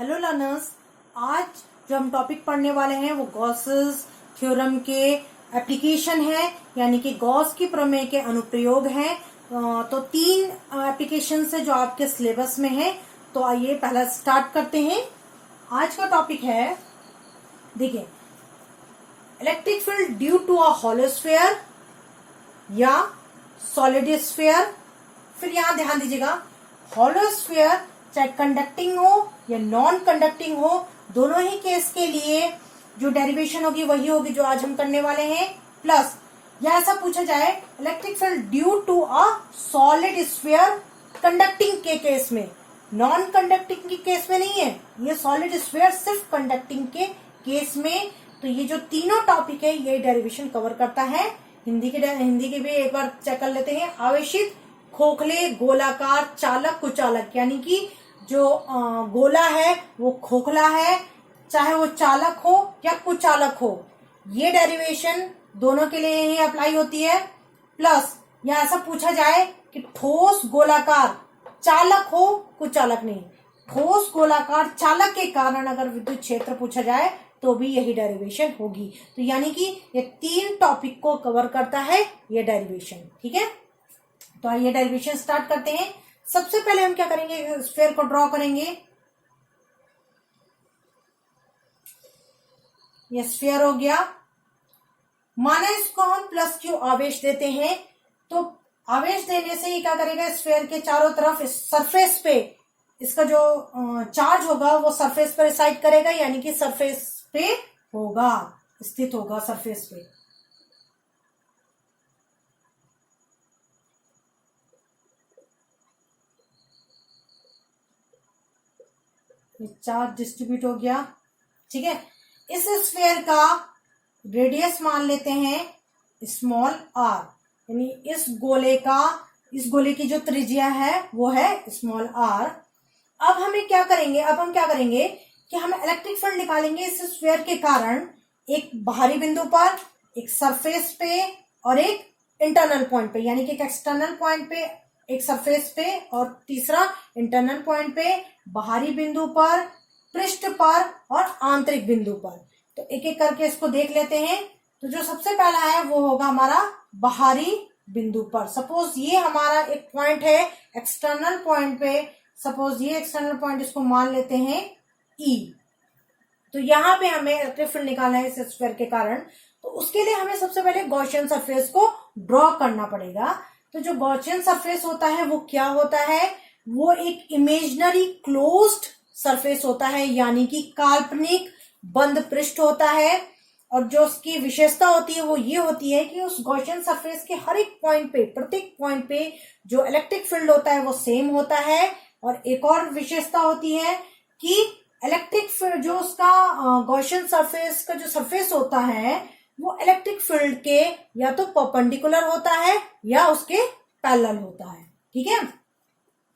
Hello learners, आज जो हम टॉपिक पढ़ने वाले हैं वो गॉसेस थ्योरम के एप्लीकेशन है, यानी कि गॉस की प्रमेय के अनुप्रयोग हैं। तो 3 एप्लीकेशन है जो आपके सिलेबस में है। तो आइए पहला स्टार्ट करते हैं। आज का टॉपिक है, देखिए, electric field due to a hollow sphere या सॉलिड स्फीयर। फिर यहां ध्यान दीजिएगा, हॉलो स्फीयर चाहे कंडक्टिंग हो या नॉन कंडक्टिंग हो, दोनों ही केस के लिए जो डेरिवेशन होगी वही होगी जो आज हम करने वाले हैं। प्लस या ऐसा पूछा जाए, electric field due to a solid sphere conducting के केस में, नॉन कंडक्टिंग के केस में नहीं है, ये सॉलिड स्फीयर सिर्फ कंडक्टिंग के केस में। तो ये जो तीनों टॉपिक है ये डेरिवेशन कवर करता है। हिंदी के भी एक बार चेक कर लेते हैं। आवेशित, खोखले, गोलाकार, चालक, कुचालक, यानी कि जो गोला है वो खोखला है, चाहे वो चालक हो या कुचालक हो, ये डेरिवेशन दोनों के लिए ही अप्लाई होती है। प्लस या ऐसा पूछा जाए कि ठोस गोलाकार चालक हो, कुचालक नहीं, ठोस गोलाकार चालक के कारण अगर विद्युत क्षेत्र पूछा जाए तो भी यही डेरिवेशन होगी। तो यानी कि ये 3 टॉपिक को कवर करता है ये डेरिवेशन। ठीक है, तो आइए डेरिवेशन स्टार्ट करते हैं। सबसे पहले हम क्या करेंगे, स्फीयर को ड्रॉ करेंगे। ये स्फीयर हो गया। माना इसको हम प्लस क्यू आवेश देते हैं, तो आवेश देने से ये क्या करेगा, स्फीयर के चारों तरफ सरफेस पे इसका जो चार्ज होगा वो सरफेस पर रिसाइड करेगा, यानी कि सरफेस पे होगा, स्थित होगा सरफेस पे। चार्ज डिस्ट्रीब्यूट हो गया। ठीक है, इस स्फीयर का रेडियस मान लेते हैं स्मॉल आर, यानी इस गोले की जो त्रिज्या है वो है स्मॉल आर। अब हम क्या करेंगे कि हम इलेक्ट्रिक फील्ड निकालेंगे इस स्फीयर के कारण, एक बाहरी बिंदु पर, एक सरफेस पे और एक इंटरनल पॉइंट पे, यानी कि एक एक्सटर्नल पॉइंट पे, एक सरफेस पे और तीसरा इंटरनल पॉइंट पे, बाहरी बिंदु पर, पृष्ठ पर और आंतरिक बिंदु पर। तो एक एक करके इसको देख लेते हैं। तो जो सबसे पहला है वो होगा हमारा बाहरी बिंदु पर। सपोज ये हमारा एक पॉइंट है एक्सटर्नल पॉइंट पे, सपोज ये एक्सटर्नल पॉइंट इसको मान लेते हैं E। तो यहां पे हमें इलेक्ट्रिक फील्ड निकालना है इस स्फीयर के कारण, तो उसके लिए हमें सबसे पहले गॉसियन सरफेस को ड्रॉ करना पड़ेगा। तो जो गॉसियन सरफेस होता है वो क्या होता है, वो एक इमेजिनरी क्लोज्ड सरफेस होता है, यानी कि काल्पनिक बंद पृष्ठ होता है। और जो उसकी विशेषता होती है वो ये होती है कि उस गॉसियन सरफेस के हर एक पॉइंट पे, प्रत्येक पॉइंट पे जो इलेक्ट्रिक फील्ड होता है वो सेम होता है। और एक और विशेषता होती है कि इलेक्ट्रिक फील्ड जो उसका गॉसियन सरफेस का जो सरफेस होता है वो इलेक्ट्रिक फील्ड के या तो परपेंडिकुलर होता है या उसके पैरेलल होता है। ठीक है,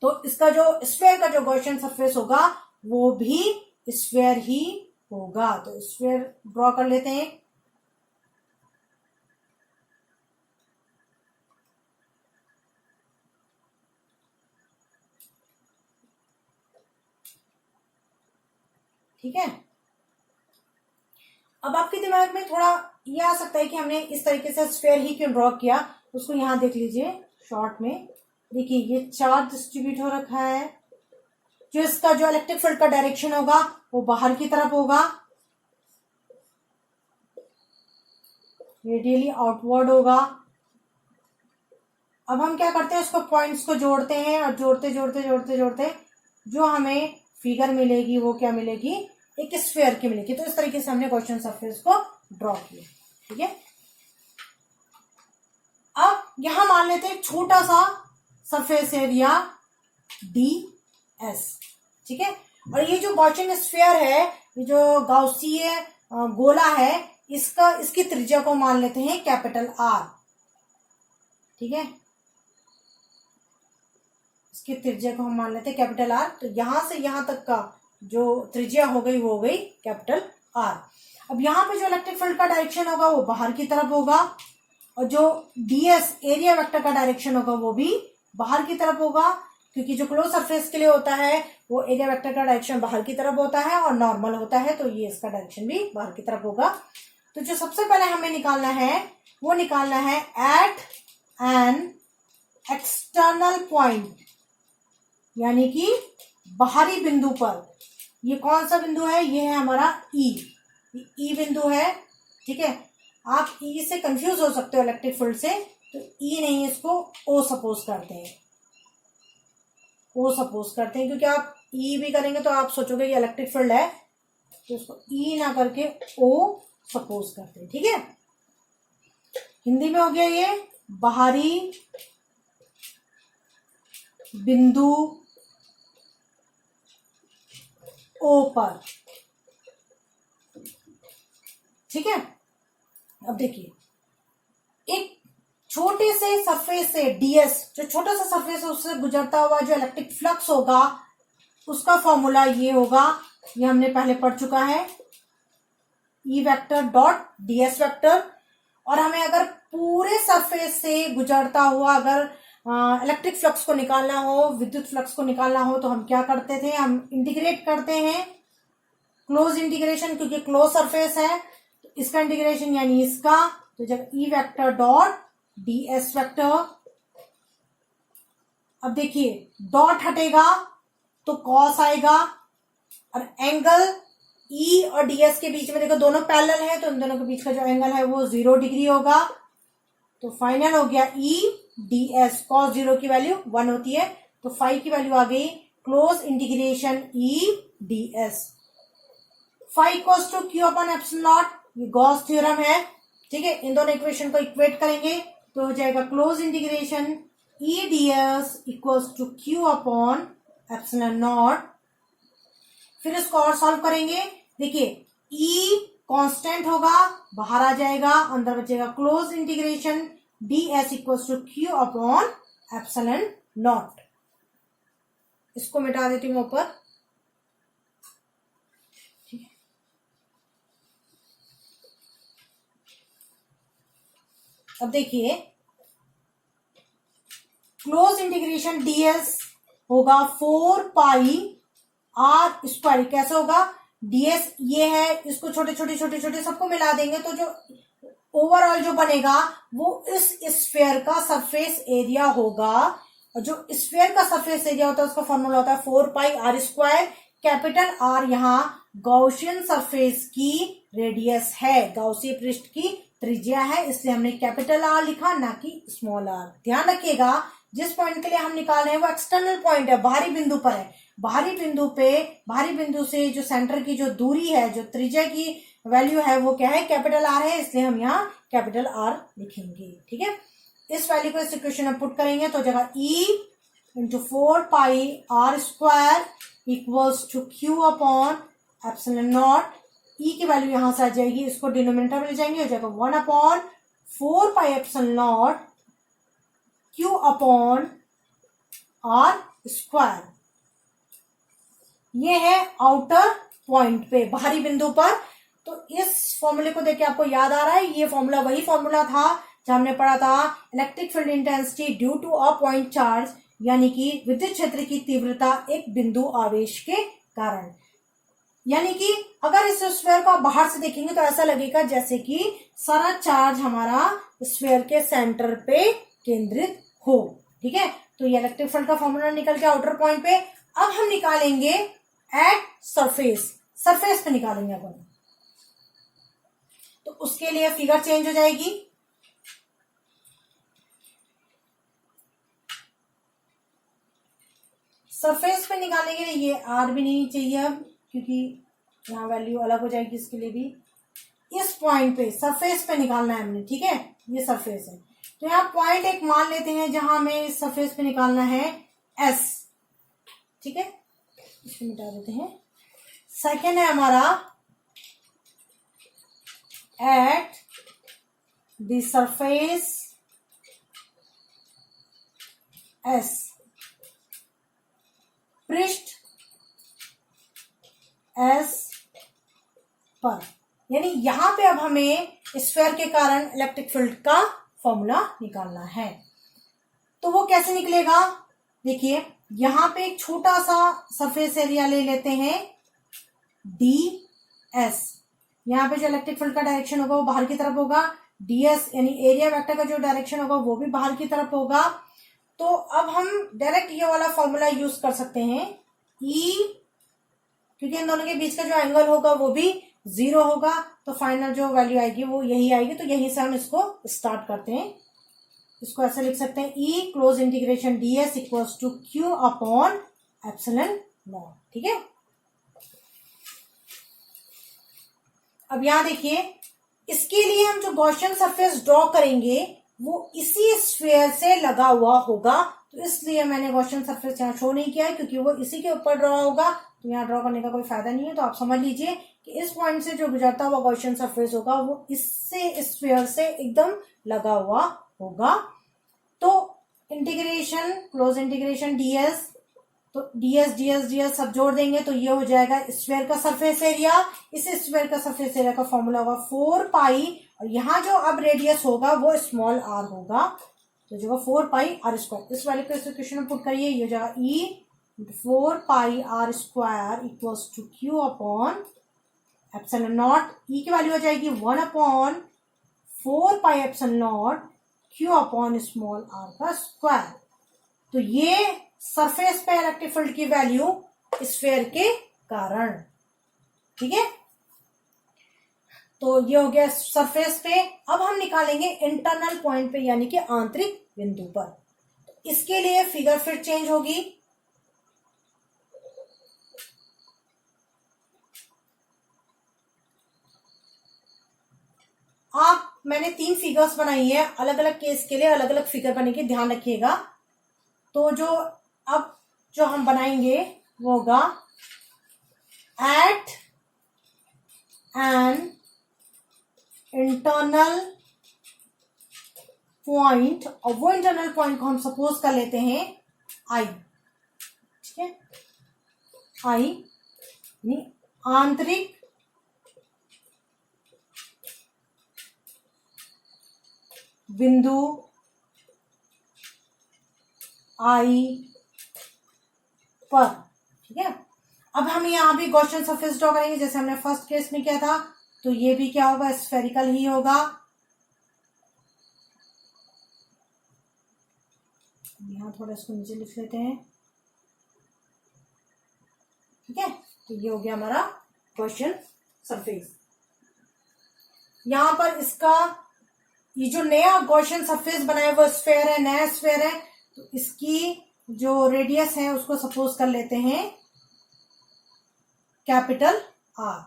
तो इसका जो स्फीयर का जो गॉसियन सरफेस होगा वो भी स्फीयर ही होगा। तो स्फीयर ड्रॉ कर लेते हैं। ठीक है, अब आपके दिमाग में थोड़ा ये आ सकता है कि हमने इस तरीके से स्फीयर ही क्यों ड्रॉ किया। उसको यहां देख लीजिए शॉर्ट में। देखिए ये चार्ज डिस्ट्रीब्यूट हो रखा है, जो इसका जो इलेक्ट्रिक फील्ड का डायरेक्शन होगा वो बाहर की तरफ होगा, रेडियली आउटवर्ड होगा। अब हम क्या करते हैं, उसको पॉइंट्स को जोड़ते हैं और जोड़ते जोड़ते जोड़ते जोड़ते जो हमें फिगर मिलेगी वो क्या मिलेगी, एक स्फीयर की मिलेगी। तो इस तरीके से हमने गॉसियन सरफेस को ड्रॉ किया। ठीक है, अब यहां मान लेते हैं छोटा सा सरफेस एरिया DS। ठीक है, और ये जो गॉसियन स्फीयर है, ये जो गाउसीय गोला है, इसकी त्रिज्या को मान लेते हैं कैपिटल R। ठीक है, इसकी त्रिज्या को हम मान लेते हैं कैपिटल R। तो यहां से यहां तक का जो त्रिज्या हो गई वो हो गई कैपिटल R। अब यहाँ पे जो इलेक्ट्रिक फील्ड का डायरेक्शन होगा वो बाहर की तरफ होगा, और जो DS एरिया वेक्टर का डायरेक्शन होगा वो भी बाहर की तरफ होगा। क्योंकि जो क्लोज सरफेस के लिए होता है वो एरिया वेक्टर का डायरेक्शन बाहर की तरफ होता है और नॉर्मल होता है, तो ये इसका डायरेक्शन भी बाहर की तरफ होगा। तो जो सबसे पहले हमें निकालना है वो निकालना है एट एन एक्सटर्नल पॉइंट, यानी कि बाहरी बिंदु पर। ये कौन सा बिंदु है? ये है हमारा ई बिंदु है, ठीक है। आप ई से कंफ्यूज हो सकते हो इलेक्ट्रिक फील्ड से, तो ई नहीं, इसको ओ सपोज करते हैं, ओ सपोज करते हैं, क्योंकि आप ई भी करेंगे तो आप सोचोगे ये इलेक्ट्रिक फील्ड है, तो इसको ई ना करके ओ सपोज करते हैं, ठीक है। हिंदी में हो गया ये बाहरी बिंदु ओ पर, ठीक है। अब देखिए एक छोटे से सरफेस से डीएस, जो छोटा सा सरफेस है उससे गुजरता हुआ जो इलेक्ट्रिक फ्लक्स होगा उसका फॉर्मूला ये होगा, ये हमने पहले पढ़ चुका है, E vector dot DS vector. और हमें अगर पूरे सरफेस से गुजरता हुआ अगर इलेक्ट्रिक फ्लक्स को निकालना हो, विद्युत फ्लक्स को निकालना हो, तो हम क्या करते थे? हम इंटीग्रेट करते हैं, क्लोज इंटीग्रेशन, क्योंकि क्लोज सरफेस है तो इसका इंटीग्रेशन यानी इसका, तो जब E vector dot DS vector. अब देखिए डॉट हटेगा तो कॉस आएगा, और एंगल ई और डीएस के बीच में देखो दोनों पैरेलल है, तो इन दोनों के बीच का जो एंगल है वो 0 डिग्री होगा। तो फाइनल हो गया ई डीएस, कॉस 0 की वैल्यू 1 होती है, तो फाई की वैल्यू आ गई, close integration E ds. Phi equals to Q upon epsilon naught, ये गॉस थ्योरम है, ठीक है। इन दोनों इक्वेशन को इक्वेट करेंगे तो हो जाएगा close integration E ds equals to Q upon epsilon naught. फिर इसको और सॉल्व करेंगे, देखिए ई कांस्टेंट होगा, बाहर आ जाएगा, अंदर बचेगा close integration ds equals to Q upon epsilon naught. इसको मिटा देती हूँ ऊपर, अब देखिए क्लोज इंटीग्रेशन ds होगा 4 पाई आर स्क्वायर। कैसे होगा? ds ये है, इसको छोटे छोटे सबको मिला देंगे तो जो ओवरऑल जो बनेगा वो इस स्फीयर का सरफेस एरिया होगा। और जो स्फीयर का सरफेस एरिया होता है उसका फॉर्मूला होता है 4 pi R square. Capital R यहाँ गॉसियन सरफेस की रेडियस है, गॉसीय पृष्ठ की त्रिज्या है, इसलिए हमने कैपिटल आर लिखा, ना कि स्मॉल आर। ध्यान रखिएगा जिस पॉइंट के लिए हम निकाल रहे हैं वो एक्सटर्नल पॉइंट है, बाहरी बिंदु पर है। बाहरी बिंदु से जो सेंटर की जो दूरी है, जो त्रिज्या की वैल्यू है वो क्या है? कैपिटल आर है, इसलिए हम यहाँ कैपिटल आर लिखेंगे, ठीक है। इस वैल्यू को इस इक्वेशन में पुट करेंगे तो जगह E into 4 pi R square equals to Q upon epsilon naught. E की वैल्यू यहां से आ जाएगी, इसको डिनोमिनेटर में ले जाएंगे, हो जाएगा 1 upon 4 pi epsilon naught q upon r square. ये है आउटर पॉइंट पे, बाहरी बिंदु पर। तो इस फॉर्मूले को देखके आपको याद आ रहा है, ये फॉर्मूला वही फॉर्मूला था जो हमने पढ़ा था electric field intensity due to a point charge, यानी कि विद्युत क्षेत्र की तीव्रता एक बिंदु आवेश के कारण। यानी कि अगर इस स्फीयर को आप बाहर से देखेंगे तो ऐसा लगेगा जैसे कि सारा चार्ज हमारा स्फीयर के सेंटर पे केंद्रित हो, ठीक है। तो ये इलेक्ट्रिक फील्ड का फॉर्मूला निकल के आउटर पॉइंट पे। अब हम निकालेंगे एट सरफेस पे निकालेंगे अब हम, तो उसके लिए फिगर चेंज हो जाएगी। सरफेस पे निकालने के लिए ये आर भी नहीं चाहिए अब, क्योंकि यहाँ वैल्यू अलग हो जाएगी इसके लिए भी। इस पॉइंट पे सरफेस पे निकालना है हमने, ठीक है। ये सरफेस है तो यहाँ पॉइंट एक मान लेते हैं जहां हमें इस सरफेस पे निकालना है एस, ठीक है। इसको मिटा देते हैं। सेकेंड है हमारा एट द सरफेस एस, पृष्ठ एस पर, यानी यहां पे अब हमें स्फीयर के कारण इलेक्ट्रिक फील्ड का फॉर्मूला निकालना है। तो वो कैसे निकलेगा? देखिए यहां पे एक छोटा सा सरफेस एरिया ले लेते हैं ds। यहाँ पे जो इलेक्ट्रिक फील्ड का डायरेक्शन होगा वो बाहर की तरफ होगा, ds यानी एरिया वेक्टर का जो डायरेक्शन होगा वो भी बाहर की तरफ होगा। तो अब हम डायरेक्ट ये वाला फॉर्मूला यूज कर सकते हैं, E, क्योंकि इन दोनों के बीच का जो एंगल होगा वो भी 0 होगा, तो फाइनल जो वैल्यू आएगी वो यही आएगी। तो यहीं से हम इसको स्टार्ट करते हैं। इसको ऐसे लिख सकते हैं, E close integration ds equals to q upon epsilon naught. ठीक है, अब यहां देखिए, इसके लिए हम जो गॉसियन सरफेस ड्रॉ करेंगे वो इसी स्फीयर से लगा हुआ होगा, तो इसलिए मैंने गॉसियन सरफेस यहाँ शो नहीं किया है, क्योंकि वो इसी के ऊपर ड्रॉ होगा, तो यहाँ ड्रॉ करने का कोई फायदा नहीं है। तो आप समझ लीजिए कि इस पॉइंट से जो गुजरता हुआ गॉसियन सरफेस होगा वो इससे स्फीयर से एकदम लगा हुआ होगा। तो इंटीग्रेशन क्लोज इंटीग्रेशन ds, तो ds सब जोड़ देंगे तो ये हो जाएगा स्फीयर का सरफेस एरिया। इस स्फीयर का सरफेस एरिया का फॉर्मूला होगा 4 पाई, और यहाँ जो अब रेडियस होगा वो स्मॉल r होगा, तो जो 4 पाई r स्क्वायर। इस वाले को इस इक्वेशन में पुट करिए, ये हो जाएगा E 4 pi r square equals to q upon epsilon naught. E की वैल्यू हो जाएगी 1 upon 4 pi epsilon naught q upon small r का स्क्वायर। तो ये सरफेस पे इलेक्ट्रिक फील्ड की वैल्यू स्फीयर के कारण। ठीक है, तो ये हो गया सरफेस पे। अब हम निकालेंगे इंटरनल पॉइंट पे, यानी कि आंतरिक बिंदु पर। इसके लिए फिगर फिर चेंज होगी। मैंने 3 फिगर्स बनाई है, अलग अलग केस के लिए अलग अलग फिगर बनेगी, ध्यान रखिएगा। तो जो हम बनाएंगे वो होगा एट एन इंटरनल पॉइंट, और वो इंटरनल पॉइंट को हम सपोज कर लेते हैं I। ठीक है, I यानी आंतरिक बिंदु I पर। ठीक है, अब हम यहां भी गॉसियन सरफेस ड्रॉ करेंगे जैसे हमने फर्स्ट केस में किया था, तो ये भी क्या होगा, स्फेरिकल ही होगा। यहां थोड़ा इसको नीचे लिख लेते हैं। ठीक है, तो ये हो गया हमारा गॉसियन सरफेस। यहां पर इसका ये जो नया गॉसियन सरफेस बना है वो स्फेयर है, नया स्फेयर है, तो इसकी जो रेडियस है उसको सपोज कर लेते हैं कैपिटल R।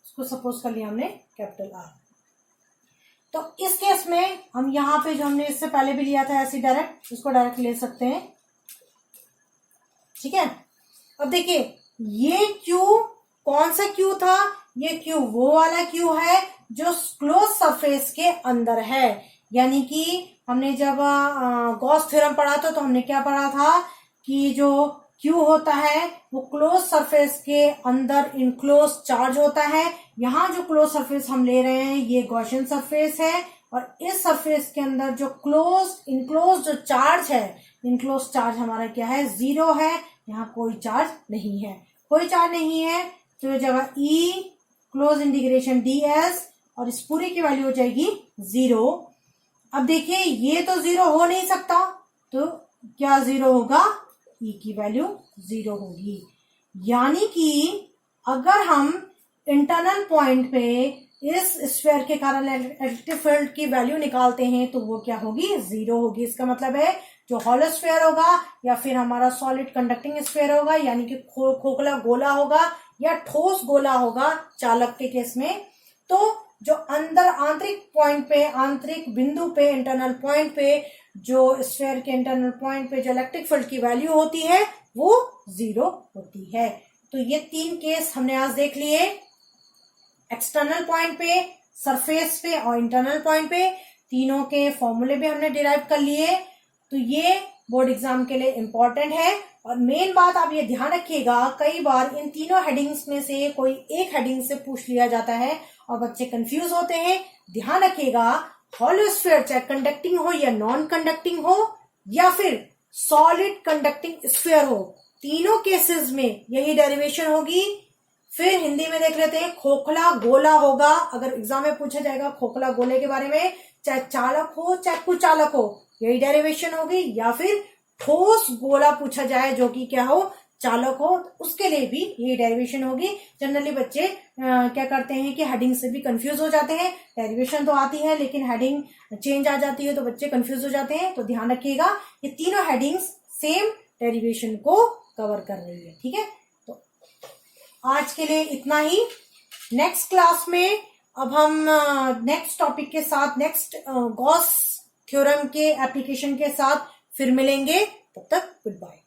इसको सपोज कर लिया हमने कैपिटल R। तो इस केस में हम यहां पे जो हमने इससे पहले भी लिया था ऐसे डायरेक्ट, इसको डायरेक्ट ले सकते हैं। ठीक है, अब देखिए ये Q कौन सा Q था, ये Q वो वाला Q है जो क्लोज सरफेस के अंदर है। यानी कि हमने जब गॉस थ्योरम पढ़ा था तो हमने क्या पढ़ा था कि जो Q होता है वो क्लोज सरफेस के अंदर इनक्लोज चार्ज होता है। यहाँ जो क्लोज सरफेस हम ले रहे हैं ये गॉसियन सरफेस है, और इस सरफेस के अंदर जो इनक्लोज जो चार्ज है, इनक्लोज चार्ज हमारा क्या है, 0 है। यहाँ कोई चार्ज नहीं है, कोई चार्ज नहीं है, तो ये जगह E क्लोज इंटीग्रेशन ds, और इस पूरी की वैल्यू हो जाएगी 0। अब देखिए ये तो 0 हो नहीं सकता, तो क्या 0 होगा, E की वैल्यू 0 होगी। यानी कि अगर हम इंटरनल पॉइंट पे इस स्फीयर के कारण इलेक्ट्रिक फील्ड की वैल्यू निकालते हैं तो वो क्या होगी, 0 होगी। इसका मतलब है जो हॉलो स्फीयर होगा या फिर हमारा सॉलिड कंडक्टिंग स्फीयर होगा, यानी कि खोखला गोला होगा या ठोस गोला होगा चालक के केस में, तो जो अंदर आंतरिक पॉइंट पे, आंतरिक बिंदु पे, इंटरनल पॉइंट पे, जो स्फीयर के इंटरनल पॉइंट पे जो इलेक्ट्रिक फील्ड की वैल्यू होती है वो 0 होती है। तो ये 3 केस हमने आज देख लिए, एक्सटर्नल पॉइंट पे, सरफेस पे और इंटरनल पॉइंट पे। तीनों के फॉर्मूले भी हमने डिराइव कर लिए। तो ये बोर्ड एग्जाम के लिए इंपॉर्टेंट है। और मेन बात आप ये ध्यान रखिएगा, कई बार इन तीनों हेडिंग्स में से कोई एक हेडिंग से पूछ लिया जाता है और बच्चे कंफ्यूज होते हैं। ध्यान रखिएगा, हॉलो स्फीयर चाहे कंडक्टिंग हो या नॉन कंडक्टिंग हो, या फिर सॉलिड कंडक्टिंग स्फीयर हो, तीनों केसेस में यही डेरिवेशन होगी। फिर हिंदी में देख लेते हैं, खोखला गोला होगा। अगर एग्जाम में पूछा जाएगा खोखला गोले के बारे में, चाहे चालक हो चाहे कुचालक हो, यही डेरिवेशन होगी। या फिर ठोस गोला पूछा जाए जो कि क्या हो, चालक हो, उसके लिए भी यही डेरिवेशन होगी। जनरली बच्चे क्या करते हैं कि हेडिंग से भी कंफ्यूज हो जाते हैं। डेरिवेशन तो आती है लेकिन हेडिंग चेंज आ जाती है तो बच्चे कंफ्यूज हो जाते हैं। तो ध्यान रखिएगा ये तीनों हेडिंग्स सेम डेरिवेशन को कवर कर रही है। ठीक है, तो आज के लिए इतना ही। नेक्स्ट क्लास में अब हम नेक्स्ट टॉपिक के साथ, नेक्स्ट गॉस थ्योरम के एप्लीकेशन के साथ फिर मिलेंगे। तब तक गुड बाय।